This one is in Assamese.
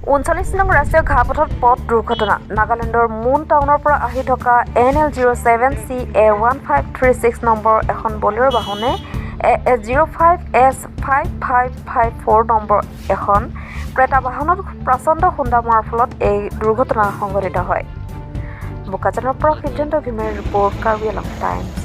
39 নং ৰাষ্ট্ৰীয় ঘাইপথত পথ দুৰ্ঘটনা নাগালেণ্ডৰ মুন টাউনৰ পৰা আহি থকা NL07CA1536 নম্বৰ এখন বলেৰ' বাহনে AS05S5554 নম্বৰ এখন ক্ৰেতা বাহনত প্ৰচণ্ড খুন্দা মৰাৰ ফলত এই দুৰ্ঘটনা সংঘটিত হয়। বোকাজানৰ পৰা সিদ্ধান্ত ভীমেৰ ৰিপৰ্ট, কাৰ্বি আংলং টাইমছ।